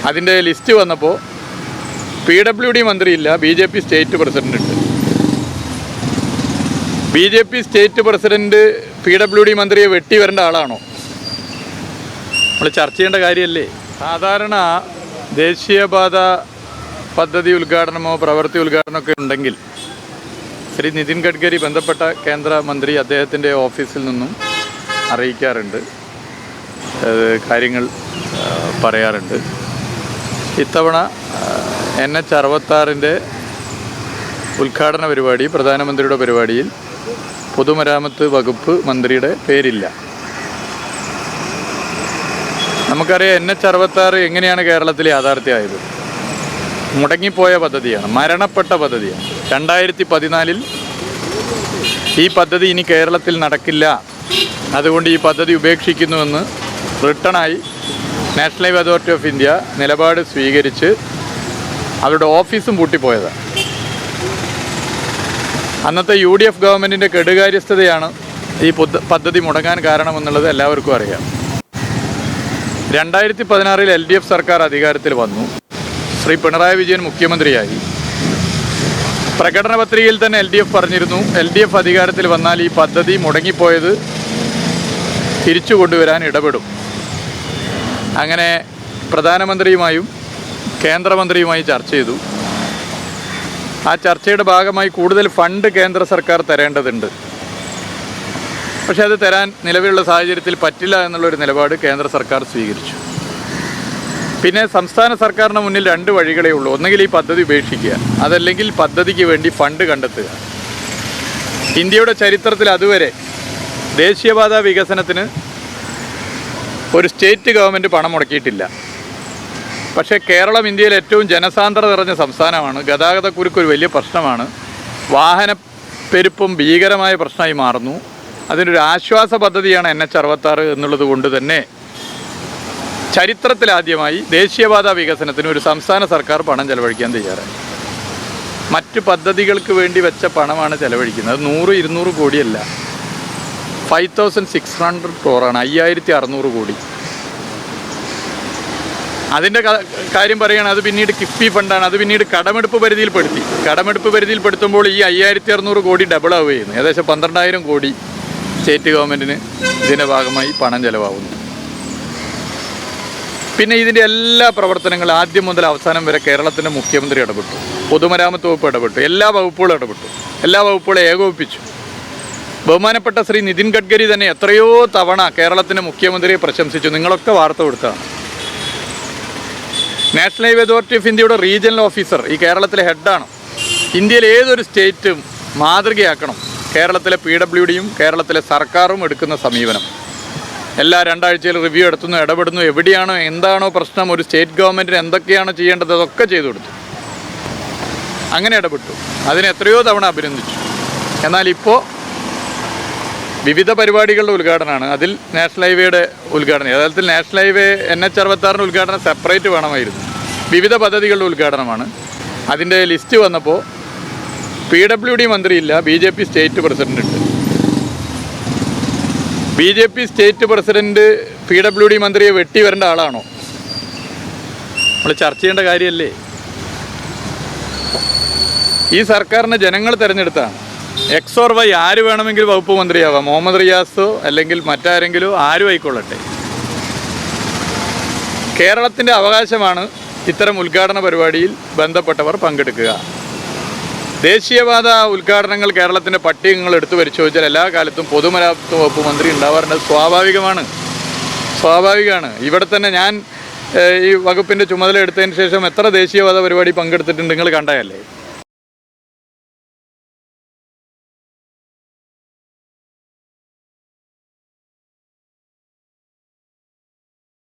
അതിൻ്റെ ലിസ്റ്റ് വന്നപ്പോൾ PWD മന്ത്രിയില്ല, BJP state president ഉണ്ട്. BJP സ്റ്റേറ്റ് പ്രസിഡൻറ്റ് PWD മന്ത്രിയെ വെട്ടി വരേണ്ട ആളാണോ? നമ്മൾ ചർച്ച ചെയ്യേണ്ട കാര്യമല്ലേ? സാധാരണ ദേശീയപാത പദ്ധതി ഉദ്ഘാടനമോ പ്രവൃത്തി ഉദ്ഘാടനമൊക്കെ ഉണ്ടെങ്കിൽ ശ്രീ നിതിൻ ഗഡ്കരി ബന്ധപ്പെട്ട കേന്ദ്രമന്ത്രി അദ്ദേഹത്തിൻ്റെ ഓഫീസിൽ നിന്നും അറിയിക്കാറുണ്ട്, കാര്യങ്ങൾ പറയാറുണ്ട്. ഇത്തവണ NH-66 ഉദ്ഘാടന പരിപാടി, പ്രധാനമന്ത്രിയുടെ പരിപാടിയിൽ പൊതുമരാമത്ത് വകുപ്പ് മന്ത്രിയുടെ പേരില്ല. നമുക്കറിയാം NH-66 എങ്ങനെയാണ് കേരളത്തിൽ യാഥാർത്ഥ്യമായത്. മുടങ്ങിപ്പോയ പദ്ധതിയാണ്, മരണപ്പെട്ട പദ്ധതിയാണ്. 2014 ഈ പദ്ധതി ഇനി കേരളത്തിൽ നടക്കില്ല, അതുകൊണ്ട് ഈ പദ്ധതി ഉപേക്ഷിക്കുന്നുവെന്ന് റിട്ടേണായി national highway authority of India നിലപാട് സ്വീകരിച്ച് അവരുടെ ഓഫീസും പൂട്ടിപ്പോയതാണ്. അന്നത്തെ UDF ഗവൺമെൻറ്റിൻ്റെ കെടുകാര്യസ്ഥതയാണ് ഈ പദ്ധതി മുടങ്ങാൻ കാരണമെന്നുള്ളത് എല്ലാവർക്കും അറിയാം. 2016 LDF സർക്കാർ അധികാരത്തിൽ വന്നു. ശ്രീ പിണറായി വിജയൻ മുഖ്യമന്ത്രിയായി. പ്രകടന പത്രികയിൽ തന്നെ LDF പറഞ്ഞിരുന്നു, LDF അധികാരത്തിൽ വന്നാൽ ഈ പദ്ധതി മുടങ്ങിപ്പോയത് തിരിച്ചു കൊണ്ടുവരാൻ ഇടപെടും. അങ്ങനെ പ്രധാനമന്ത്രിയുമായും കേന്ദ്രമന്ത്രിയുമായി ചർച്ച ചെയ്തു. ആ ചർച്ചയുടെ ഭാഗമായി കൂടുതൽ ഫണ്ട് കേന്ദ്ര സർക്കാർ തരേണ്ടതുണ്ട്. പക്ഷേ അത് തരാൻ നിലവിലുള്ള സാഹചര്യത്തിൽ പറ്റില്ല എന്നുള്ളൊരു നിലപാട് കേന്ദ്ര സർക്കാർ സ്വീകരിച്ചു. പിന്നെ സംസ്ഥാന സർക്കാരിന് മുന്നിൽ 2 വഴികളേ ഉള്ളൂ. ഒന്നുകിൽ ഈ പദ്ധതി ഉപേക്ഷിക്കുക, അതല്ലെങ്കിൽ പദ്ധതിക്ക് വേണ്ടി ഫണ്ട് കണ്ടെത്തുക. ഇന്ത്യയുടെ ചരിത്രത്തിൽ അതുവരെ ദേശീയപാത വികസനത്തിന് ഒരു സ്റ്റേറ്റ് ഗവൺമെൻറ് പണം മുടക്കിയിട്ടില്ല. പക്ഷേ കേരളം ഇന്ത്യയിൽ ഏറ്റവും ജനസാന്ദ്രത നിറഞ്ഞ സംസ്ഥാനമാണ്. ഗതാഗതക്കുരുക്ക് ഒരു വലിയ പ്രശ്നമാണ്. വാഹനപ്പെരുപ്പം ഭീകരമായ പ്രശ്നമായി മാറുന്നു. അതിനൊരു ആശ്വാസ പദ്ധതിയാണ് NH-66 എന്നുള്ളത് കൊണ്ട് തന്നെ ചരിത്രത്തിലാദ്യമായി ദേശീയപാത വികസനത്തിന് ഒരു സംസ്ഥാന സർക്കാർ പണം ചെലവഴിക്കാൻ തയ്യാറായി. മറ്റ് പദ്ധതികൾക്ക് വേണ്ടി വെച്ച പണമാണ് ചെലവഴിക്കുന്നത്. 100-200 കോടിയല്ല, 5600 crore, 5600 കോടി. അതിൻ്റെ കാര്യം പറയുകയാണ്, അത് പിന്നീട് കിഫ്ബി ഫണ്ടാണ്. അത് പിന്നീട് കടമെടുപ്പ് പരിധിയിൽപ്പെടുത്തി. കടമെടുപ്പ് പരിധിയിൽപ്പെടുത്തുമ്പോൾ ഈ 5600 കോടി ഡബിൾ ആവുക ചെയ്യുന്നു. ഏകദേശം 12000 കോടി സ്റ്റേറ്റ് ഗവൺമെൻറ്റിന് ഇതിൻ്റെ ഭാഗമായി പണം ചെലവാകുന്നു. പിന്നെ ഇതിൻ്റെ എല്ലാ പ്രവർത്തനങ്ങളും ആദ്യം മുതൽ അവസാനം വരെ കേരളത്തിൻ്റെ മുഖ്യമന്ത്രി ഇടപെട്ടു, പൊതുമരാമത്ത് വകുപ്പ് ഇടപെട്ടു, എല്ലാ വകുപ്പുകളും ഇടപെട്ടു, എല്ലാ വകുപ്പുകളും ഏകോപിപ്പിച്ചു. ബഹുമാനപ്പെട്ട ശ്രീ നിതിൻ ഗഡ്കരി തന്നെ എത്രയോ തവണ കേരളത്തിൻ്റെ മുഖ്യമന്ത്രിയെ പ്രശംസിച്ചു. നിങ്ങളൊക്കെ വാർത്ത കൊടുത്തതാണ്. നാഷണൽ ഹൈവേ അതോറിറ്റി ഓഫ് ഇന്ത്യയുടെ റീജിയണൽ ഓഫീസർ ഈ കേരളത്തിലെ ഹെഡാണ്. ഇന്ത്യയിലെ ഏതൊരു സ്റ്റേറ്റും മാതൃകയാക്കണം കേരളത്തിലെ PWDയും കേരളത്തിലെ സർക്കാരും എടുക്കുന്ന സമീപനം. എല്ലാ 2 ആഴ്ചയിൽ റിവ്യൂ എടുത്തുന്നു, ഇടപെടുന്നു. എവിടെയാണോ എന്താണോ പ്രശ്നം, ഒരു സ്റ്റേറ്റ് ഗവൺമെൻറ്റിന് എന്തൊക്കെയാണോ ചെയ്യേണ്ടത് അതൊക്കെ ചെയ്തു കൊടുത്തു. അങ്ങനെ ഇടപെട്ടു. അതിന് എത്രയോ തവണ അഭിനന്ദിച്ചു. എന്നാൽ ഇപ്പോൾ വിവിധ പരിപാടികളുടെ ഉദ്ഘാടനമാണ്. അതിൽ നാഷണൽ ഹൈവേയുടെ ഉദ്ഘാടനം, യഥാർത്ഥത്തിൽ നാഷണൽ ഹൈവേ NH-66 ഉദ്ഘാടനം സെപ്പറേറ്റ് വേണമായിരുന്നു. വിവിധ പദ്ധതികളുടെ ഉദ്ഘാടനമാണ്. അതിൻ്റെ ലിസ്റ്റ് വന്നപ്പോൾ PWD മന്ത്രിയില്ല, BJP സ്റ്റേറ്റ് പ്രസിഡൻ്റ് ഉണ്ട്. BJP സ്റ്റേറ്റ് പ്രസിഡൻറ്റ് PWD മന്ത്രിയെ വെട്ടി വരേണ്ട ആളാണോ? നമ്മൾ ചർച്ച ചെയ്യേണ്ട കാര്യമല്ലേ? ഈ സർക്കാരിനെ ജനങ്ങൾ തിരഞ്ഞെടുത്താണ്. X or Y ആര് വേണമെങ്കിലും വകുപ്പ് മന്ത്രിയാവാം. മുഹമ്മദ് റിയാസോ അല്ലെങ്കിൽ മറ്റാരെങ്കിലോ ആരും ആയിക്കൊള്ളട്ടെ. കേരളത്തിൻ്റെ അവകാശമാണ് ഇത്തരം ഉദ്ഘാടന പരിപാടിയിൽ ബന്ധപ്പെട്ടവർ പങ്കെടുക്കുക. ദേശീയപാത ഉദ്ഘാടനങ്ങൾ കേരളത്തിൻ്റെ പട്ടികകൾ എടുത്തു പരിശോധിച്ചാൽ എല്ലാ കാലത്തും പൊതുമരാമത്ത് വകുപ്പ് മന്ത്രി ഉണ്ടാവാറുണ്ട്. സ്വാഭാവികമാണ്. ഇവിടെ തന്നെ ഞാൻ ഈ വകുപ്പിൻ്റെ ചുമതല എടുത്തതിന് ശേഷം എത്ര ദേശീയപാത പരിപാടി പങ്കെടുത്തിട്ടുണ്ട് നിങ്ങൾ കണ്ടതല്ലേ?